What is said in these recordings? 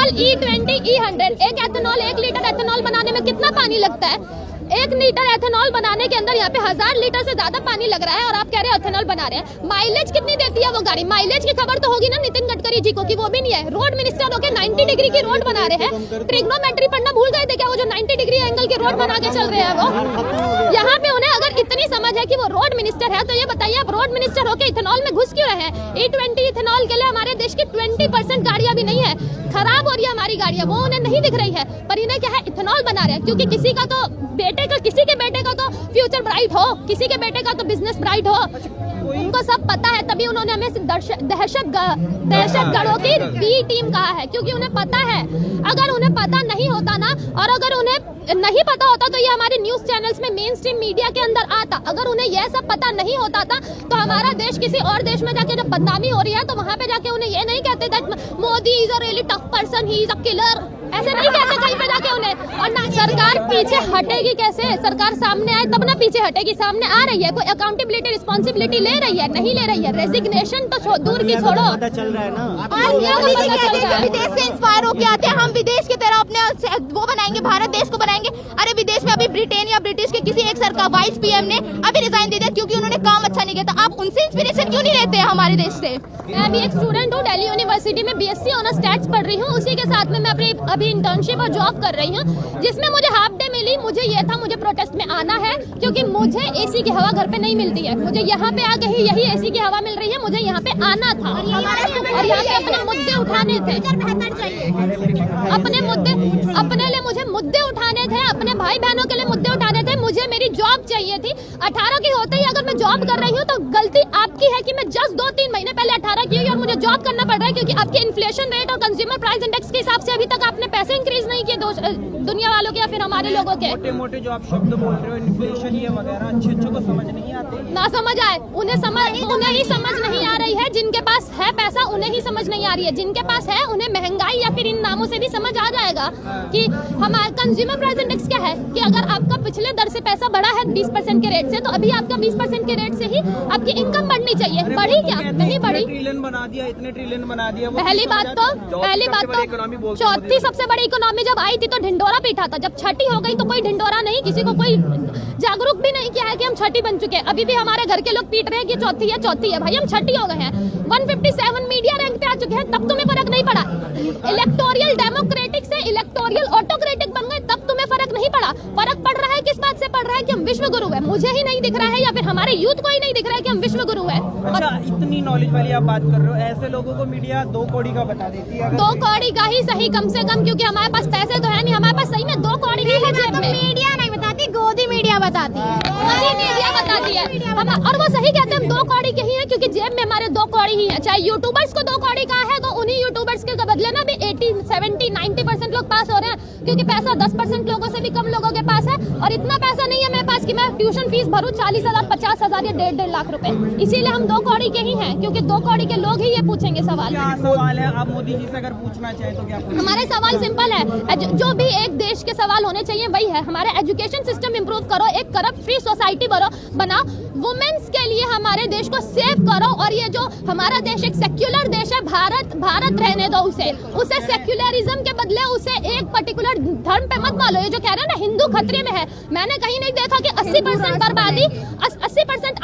Ethanol E20 E100, एक ethanol 1 litre ethanol बनाने में कितना पानी लगता है? 1 लीटर एथेनॉल बनाने के अंदर यहाँ पे 1000 लीटर से ज्यादा पानी लग रहा है और आप कह रहे हैं एथेनॉल बना रहे हैं। माइलेज कितनी देती है वो गाड़ी? माइलेज की खबर तो होगी ना नितिन गडकरी जी को, कि वो भी नहीं है। रोड मिनिस्टर होके 90 डिग्री की रोड बना रहे हैं। ट्रिग्नोमेट्री पढ़ना भूल गए थे क्या? वो जो 90 डिग्री एंगल की रोड बना के चल रहे हैं वो। यहाँ पे उन्हें अगर इतनी समझ है कि वो रोड मिनिस्टर है, तो ये बताइए आप रोड मिनिस्टर होके इथेनॉल में घुस क्यों रहे हैं? E20 इथेनॉल के लिए हमारे देश की 20% गाड़ियां भी नहीं है, खराब हो रही है हमारी गाड़ियां, वो उन्हें नहीं दिख रही है। पर इन्हें क्या है, इथेनॉल बना रहे हैं। क्योंकि किसी का तो बेटे का, किसी के बेटे का तो फ्यूचर ब्राइट हो, किसी के बेटे का तो बिजनेस ब्राइट हो, उनको सब पता है। तभी उन्होंने हमें दहशतगर्दों की बी टीम कहा है, क्योंकि उन्हें पता है। अगर उन्हें पता नहीं होता ना, और अगर उन्हें नहीं पता होता तो ये हमारे न्यूज चैनल्स में, मेन स्ट्रीम मीडिया के अंदर आता। अगर उन्हें यह सब पता नहीं होता था तो हमारा देश किसी और देश में जाके जब बदनामी हो रही है तो वहाँ पे जाके उन्हें ये नहीं कहते that Modi is a really tough person, he is a killer, ऐसे नहीं कहते कहीं पे जाके उन्हें। और ना सरकार पीछे हटेगी कैसे? सरकार सामने आए तब ना पीछे हटेगी। सामने आ रही है, कोई अकाउंटेबिलिटी रिस्पॉन्सिबिलिटी ले रही है? नहीं ले रही है। रेजिग्नेशन तो दूर की छोड़ो, पता चल रहा है ना। विदेश से इंस्पायर होके आते हैं, हम विदेश की तरह अपने वो बनाएंगे, भारत देश को बनाएंगे। अरे विदेश में अभी ब्रिटेन या ब्रिटिश के किसी एक सरकार वाइस पीएम ने अभी रिजाइन दे दिया क्योंकि उन्होंने काम अच्छा नहीं किया। तो आप उनसे इंस्पिरेशन क्यों नहीं लेते हैं हमारे देश से? मैं अभी एक स्टूडेंट हूँ, दिल्ली यूनिवर्सिटी में BSc ऑनर्स स्टैट्स पढ़ रही हूँ। उसी के साथ में मैं अपनी अभी इंटर्नशिप और जॉब कर रही हूँ, जिसमें मुझे हाफ डे मिली। मुझे ये था मुझे प्रोटेस्ट में आना है क्योंकि मुझे AC की हवा घर पे नहीं मिलती है। मुझे यहाँ पे आके ही यही AC की हवा मिल रही है, मुझे यहाँ पे आना था और यहाँ पे अपने मुद्दे उठाने थे। अपने लिए मुझे मुद्दे उठाने थे, अपने भाई बहनों के लिए मुद्दे उठाने थे। मुझे मेरी जॉब चाहिए थी। 18 की होते ही अगर मैं जॉब कर रही हूँ तो गलती आपकी है कि मैं जस्ट 2-3 महीने पहले 18 की हुई और मुझे जॉब करना पड़ रहा है क्योंकि आपके इन्फ्लेशन रेट और कंज्यूमर प्राइस इंडेक्स के हिसाब से अभी तक आपने पैसे इंक्रीज नहीं किए दुनिया वालों के या फिर हमारे लोगों के। मोटे जो आप शब्द बोल रहे हो, इन्फ्लेशन ये वगैरह, अच्छे को समझ नहीं आते। ना समझ आए, उन्हें ही समझ नहीं आ रही है। जिनके पास है पैसा उन्हें ही समझ नहीं आ रही है। जिनके पास है उन्हें महंगाई या फिर इन नामों से भी समझ आ जाएगा कि हमारा कंज्यूमर प्राइस इंडेक्स क्या है, कि अगर आपका पिछले दर से पैसा बढ़ा है 20% के रेट से, तो अभी आपका 20% के रेट से ही आपकी इनकम बढ़नी चाहिए। बढ़ी क्या? नहीं बढ़ी। ट्रिलियन बना दिया, इतने ट्रिलियन बना दिया। पहली बात तो चौथी सबसे बड़ी इकोनॉमी जब आई थी तो ढिंडोरा पीटा था। जब छठी हो गई तो कोई ढिंडोरा नहीं, किसी को कोई जागरूक भी नहीं किया है कि हम छठी बन चुके हैं। अभी भी हमारे घर के लोग पीट रहे हैं कि चौथी है। भाई हम छठी हो गए हैं, 157 मीडिया रैंक पे आ चुके हैं, तब तुम्हें फर्क नहीं पड़ा। इलेक्टोरियल डेमोक्रेटिक से इलेक्टोरियल ऑटोक्रेटिक बन गए, तब तुम्हें फर्क नहीं पड़ा। फर्क पड़ रहा है किस बात से पड़ रहा है कि हम विश्व गुरु है। मुझे ही नहीं दिख रहा है या फिर हमारे यूथ को ही नहीं दिख रहा है कि हम विश्व गुरु है। अच्छा, इतनी नॉलेज वाली आप बात कर रहे हो, ऐसे लोगों को मीडिया 2 कौड़ी का बता देती है। 2 कौड़ी का ही सही कम से कम, क्योंकि हमारे पास पैसे तो है नहीं। हमारे पास सही में 2 कौड़ी ही है जेब में। मीडिया नहीं बताती, गोदी मीडिया बताती है। मीडिया बताती है और वो सही कहते हैं, हम 2 कौड़ी के ही हैं क्योंकि जेब में हमारे 2 कौड़ी ही है। चाहे यूट्यूबर्स को 2 कौड़ी का है तो उन्हीं यूट्यूबर्स के बदले ना भी 80, 70, 90% लोग पास हो रहे हैं, क्योंकि पैसा 10% लोगों से भी कम लोगों के पास है। और इतना पैसा नहीं है मेरे पास कि मैं ट्यूशन फीस भरूं 40,000, 50,000 या 1.5 लाख रुपए। इसीलिए हम 2 कौड़ी के ही हैं, क्योंकि 2 कौड़ी के लोग ही ये पूछेंगे सवाल। क्या सवाल है? आप मोदी जी से अगर पूछना चाहें तो क्या पूछेंगे? हमारे सवाल सिंपल है, जो भी एक देश के सवाल होने चाहिए वही है। हमारे एजुकेशन सिस्टम इंप्रूव करो, एक करप्ट फ्री सोसाइटी बना, वुमेन्स के लिए हमारे देश को सेव करो। और ये जो हमारा देश एक सेक्युलर देश है, भारत रहने दो उसे सेक्युलरिज्म के बदले उसे एक पर्टिकुलर धर्म पे मत डालो। ये जो कह रहे हैं ना हिंदू खतरे में है, मैंने कहीं नहीं देखा कि 80%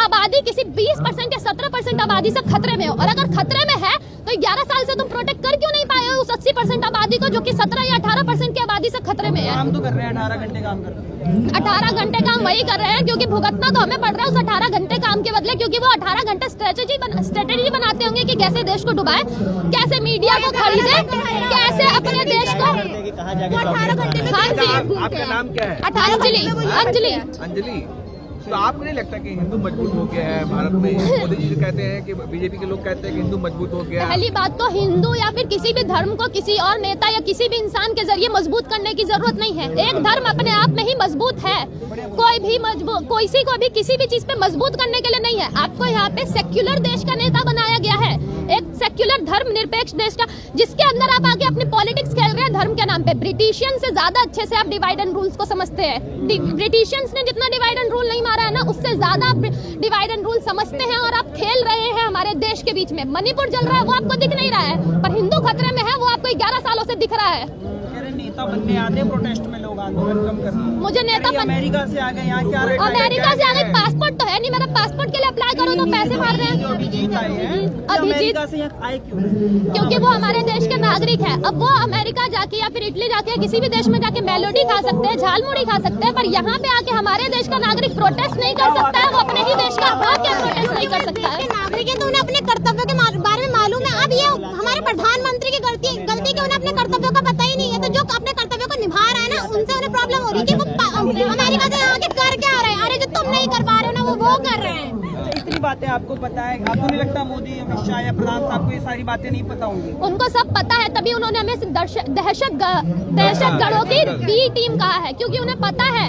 आबादी किसी 20% या 17% आबादी से खतरे में हो। और अगर खतरे में है तो 11 साल से तुम प्रोटेक्ट कर क्यों नहीं पाए हो उस 80% आबादी को, जो कि 17 या 18% की आबादी से खतरे में है? काम तो कर रहे हैं, 18 घंटे काम कर रहे हैं। 18 घंटे काम वही कर रहे हैं क्योंकि भुगतना तो हमें पड़ रहा है उस 18 घंटे काम के बदले, क्योंकि वो 18 घंटे स्ट्रेटेजी बनाते होंगे कि कैसे देश को डुबाए, कैसे मीडिया को खरीदे, कैसे अपने देश को 18 घंटे में। हाँ जी, आपका नाम क्या है? अंजलि। तो आपको नहीं लगता कि हिंदू मजबूत हो गया है भारत में? मोदी जी कहते हैं कि बीजेपी के लोग कहते हैं कि हिंदू मजबूत हो गया है। पहली बात तो हिंदू या फिर किसी भी धर्म को किसी और नेता या किसी भी इंसान के जरिए मजबूत करने की जरूरत नहीं है। एक धर्म अपने आप में ही मजबूत है। किसी को भी किसी भी चीज पे मजबूत करने के लिए नहीं है। आपको यहाँ पे सेक्युलर देश का नेता बनाया गया है, एक सेक्युलर धर्म निरपेक्ष देश का, जिसके अंदर आप आके अपनी पॉलिटिक्स खेल रहे हैं। धर्म के नाम पे। ब्रिटिशियन से ज्यादा अच्छे से आप डिवाइड एंड रूल्स को समझते हैं। ब्रिटिशियंस ने जितना डिवाइड एंड रूल नहीं मारा है ना, उससे ज्यादा आप डिवाइड एंड रूल समझते हैं और आप खेल रहे हैं हमारे देश के बीच में। मणिपुर जल रहा है वो आपको दिख नहीं रहा है, पर हिंदू खतरे में है वो आपको 11 सालों से दिख रहा है। नेता बनने आते प्रोटेस्ट में लोग आंदोलन कम करने। मुझे नेता अमेरिका से आ गए यहाँ क्या अमेरिका से आ गए, पासपोर्ट तो है नहीं, मेरा पासपोर्ट के लिए अप्लाई करो तो पैसे मार रहे हैं। अभिजीत आए हैं, अमेरिका से यहाँ आए क्यों? क्योंकि वो हमारे देश के नागरिक है। अब वो अमेरिका जाके या फिर इटली जाके किसी भी देश में जाके मेलोडी खा सकते हैं, झालमुड़ी खा सकते हैं, पर यहाँ पे आके हमारे देश का नागरिक प्रोटेस्ट नहीं कर सकता है। वो अपने ही देश का आके प्रोटेस्ट नहीं कर सकता है। नागरिक है तो उन्हें अपने कर्तव्यों के बारे में मालूम है। अब ये हमारे प्रधानमंत्री की गलती के उन्हें अपने कर्तव्यों का पता ही नहीं है। तो जो अपने कर्तव्यों को निभा रहा है ना, उनसे उन्हें प्रॉब्लम हो रही है कि वो अमेरिका से आके कर क्या रहे हैं। अरे जो तुम नहीं कर पा रहे हो ना वो कर रहे हैं। इतनी बातें आपको पता है, आपको नहीं लगता मोदी, अमित शाह या प्रधान साहब को ये सारी बातें नहीं पता होंगी? उनको सब पता है, तभी उन्होंने हमें दहशतगर्दों की बी टीम कहा है, क्योंकि उन्हें पता है।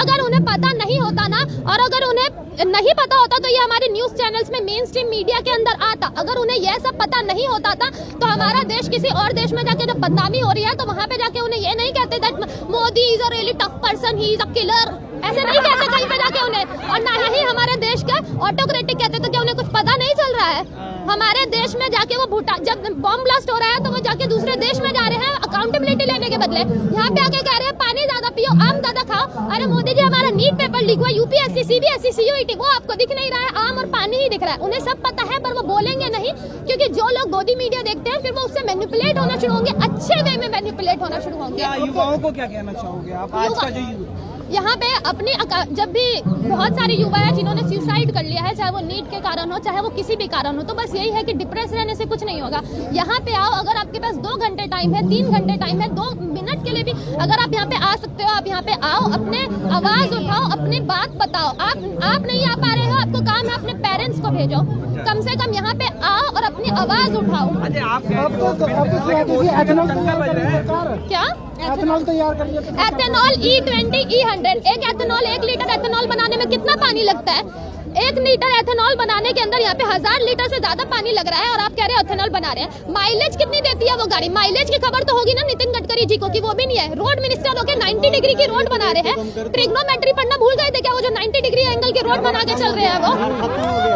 अगर उन्हें पता नहीं होता ना, और अगर उन्हें नहीं पता होता तो ये हमारे न्यूज चैनल्स में मेन स्ट्रीम मीडिया के अंदर आता। अगर उन्हें यह सब पता नहीं होता था तो हमारा देश किसी और देश में जाके जब बदनामी हो रही है तो वहाँ पे जाके उन्हें ये नहीं कहते that Modi is a really tough person, he is a killer, ऐसे नहीं कहते कहीं पे जाके उन्हें। और ना ही हमारे देश का ऑटोक्रेटिक कहते तो क्या उन्हें कुछ पता नहीं चल रहा है? हमारे देश में जाके वो भूटान, जब बॉम्ब ब्लास्ट हो रहा है तो वो जाके दूसरे देश में जा रहे हैं अकाउंटेबिलिटी लेने के बदले। यहाँ पे आके कह रहे हैं पानी ज्यादा पियो, आम ज्यादा खाओ। अरे मोदी जी, हमारा नीट पेपर लीक हुआ, यूपीएससी, सीबीएसई, सीयूईटी, वो आपको दिख नहीं रहा है? आम और पानी ही दिख रहा है। उन्हें सब पता है पर वो बोलेंगे नहीं, क्योंकि जो लोग गोदी मीडिया देखते हैं फिर वो उससे मैनिपुलेट होना शुरू होंगे, अच्छे वे में मैनिपुलेट होना शुरू होंगे। क्या युवाओं को क्या कहना चाहोगे आप? आज का जो यहाँ पे अपनी जब भी बहुत सारे युवा है जिन्होंने सुसाइड कर लिया है, चाहे वो नीट के कारण हो चाहे वो किसी भी कारण हो, तो बस यही है कि डिप्रेस रहने से कुछ नहीं होगा। यहाँ पे आओ, अगर आपके पास 2 घंटे टाइम है, 3 घंटे टाइम है, 2 मिनट के लिए भी अगर आप यहाँ पे आ सकते हो, आप यहाँ पे आओ, अपने आवाज उठाओ, अपनी बात बताओ। आप नहीं आ पा रहे हो, आपको काम है अपने पेरेंट्स को भेजो, कम से कम यहाँ पे आओ और अपनी आवाज उठाओ। क्या एथेनॉल तैयार कर लिया? एथेनॉल E20, E100, एक एथेनॉल 1 लीटर एथेनॉल बनाने में कितना पानी लगता है? 1 लीटर एथेनॉल बनाने के अंदर यहाँ पे 1000 लीटर से ज्यादा पानी लग रहा है और आप कह रहे हैं एथेनॉल बना रहे हैं। माइलेज कितनी देती है वो गाड़ी? माइलेज की खबर तो होगी ना नितिन गडकरी जी को, कि वो भी नहीं है। रोड मिनिस्टर होकर 90 डिग्री की रोड बना रहे हैं। ट्रिग्नोमेट्री पढ़ना भूल गए थे क्या? वो जो 90 डिग्री एंगल की रोड बना के चल रहे हैं वो।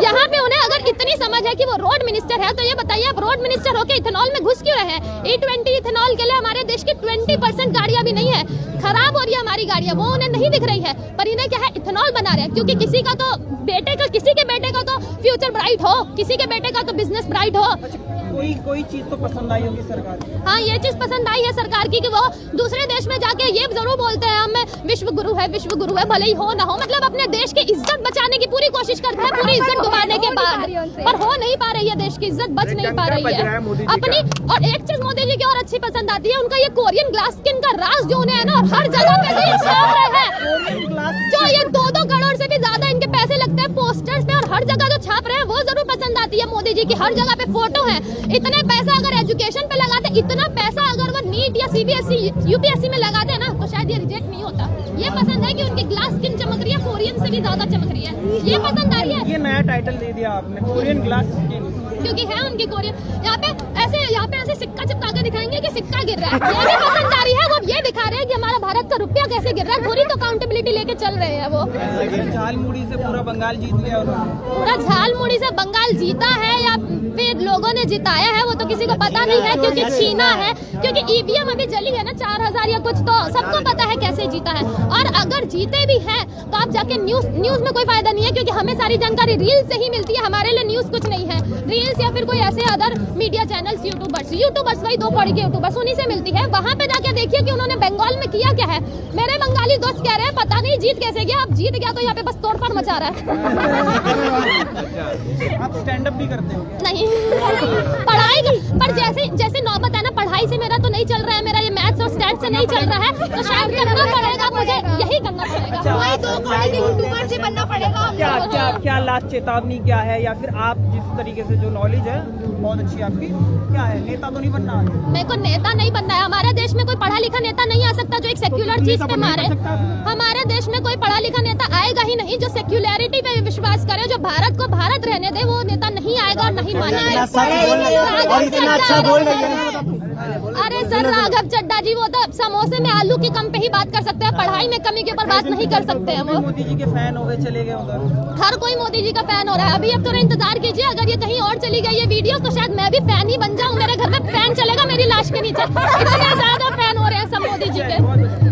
यहाँ पे उन्हें अगर इतनी समझ है कि वो रोड मिनिस्टर है तो ये बताइए आप रोड मिनिस्टर होकर इथेनॉल में घुस क्यों रहे हैं? E20 इथेनॉल के लिए हमारे देश की 20% गाड़ियां भी नहीं है, खराब हो रही है हमारी गाड़ियां, वो उन्हें नहीं दिख रही है। पर इन्हें क्या है, इथेनॉल बना रहे हैं, क्योंकि किसी के बेटे का तो फ्यूचर ब्राइट हो, किसी के बेटे का तो बिजनेस ब्राइट हो। कोई चीज तो पसंद आई होगी सरकार की? हाँ, ये चीज पसंद आई है सरकार की कि वो दूसरे देश में जाके ये जरूर बोलते हैं हम विश्व गुरु है, भले ही हो ना हो, मतलब अपने देश की इज्जत बचाने की पूरी कोशिश करते हैं, पूरी इज्जत डुबाने के बाद, पर हो नहीं पा रही है, देश की इज्जत बच नहीं पा रही है अपनी। और एक चीज मोदी जी की और अच्छी पसंद आती है, उनका ये कोरियन ग्लास स्किन का राज जो उन्हें है ना, हर जगह पे ये छाप रहे हैं, जो ये 2-2 करोड़ से भी ज्यादा इनके पैसे लगते हैं पोस्टर्स पे और हर जगह जो छाप रहे हैं, वो जरूर पसंद आती है मोदी जी की। हर जगह पे फोटो है। इतने पैसा अगर एजुकेशन पे लगाते, इतना पैसा अगर वो नीट या सीबीएसई, यूपीएससी में लगाते ना, तो शायद ये रिजेक्ट नहीं होता। ये पसंद है कि उनकी ग्लास स्किन चमक रही है, कोरियन से भी ज्यादा चमक रही है, ये पसंद आ रही है। ये नया टाइटल दे दिया आपने, कोरियन ग्लास स्किन, क्योंकि है उनकी कोरियन। यहाँ पे ऐसे सिक्का चिपका के दिखाएंगे कि सिक्का गिर रहा है, ये भी पसंद आ रही है। वो ये दिखा रहे हैं कि हमारा भारत का रुपया कैसे गिर रहा है, पूरी तो अकाउंटेबिलिटी लेके चल रहे हैं वो। झालमुड़ी से पूरा बंगाल जीत लिया उन्होंने। पूरा झालमुड़ी से बंगाल जीता है या फिर लोगों ने जिताया है वो तो किसी को पता नहीं है, क्योंकि छीना है, क्योंकि ईवीएम अभी जली है ना 4000 या कुछ, तो सबको पता है कैसे जीता है। और अगर जीते भी हैं तो आप जाके न्यूज में कोई फायदा नहीं है, क्योंकि हमें सारी जानकारी रील से ही मिलती है, हमारे लिए न्यूज कुछ नहीं है। रील्स या फिर कोई ऐसे अदर मीडिया चैनल्स, यूट्यूबर्स वही 2 कौड़ी के यूट्यूबर्स, उन्हीं से मिलती है। वहाँ पे जाके देखिए कि उन्होंने बंगाल में किया क्या है। मेरे बंगाली दोस्त कह रहे हैं पता नहीं जीत कैसे गया, अब जीत गया तो यहाँ पे बस तोड़फोड़ मचा रहा है। आप स्टैंड अप भी करते हो? नहीं, पढ़ाई पर जैसे नौबत है ना, पढ़ाई से मेरा तो नहीं चल रहा है, मेरा ये मैथ्स और स्टैट से नहीं चल रहा है, तो शायद करना पड़ेगा, मुझे यही करना पड़ेगा। वही 2 करोड़ के यूट्यूबर से बनना पड़ेगा। क्या लास्ट चेतावनी क्या है, या फिर आप जिस तरीके से जो नॉलेज है बहुत अच्छी आपकी, क्या है, नेता तो नहीं बनना? मेरे को नेता नहीं बनना है। हमारे देश में कोई पढ़ा लिखा नेता नहीं आ सकता जो एक सेक्युलर चीज पे मारे। हमारे देश में कोई पढ़ा लिखा नेता आएगा ही नहीं जो सेक्युलरिटी पे विश्वास करे, जो भारत को भारत रहने दे, वो नेता नहीं आएगा और नहीं मानेगा। और इतना अच्छा बोल रही है। अरे सर राघव चड्डा जी वो तो समोसे में आलू की कम पे ही बात कर सकते हैं, पढ़ाई में कमी के ऊपर बात नहीं कर सकते हैं वो। मोदी जी के फैन हो गए, चले गए उधर। हर कोई मोदी जी का फैन हो रहा है। अभी अब थोड़ा इंतजार कीजिए, अगर ये कहीं और चली गई ये वीडियो तो शायद मैं भी फैन ही बन जाऊं। मेरे घर में फैन चलेगा मेरी लाश के नीचे, इतने ज्यादा फैन हो रहे हैं सब मोदी जी के।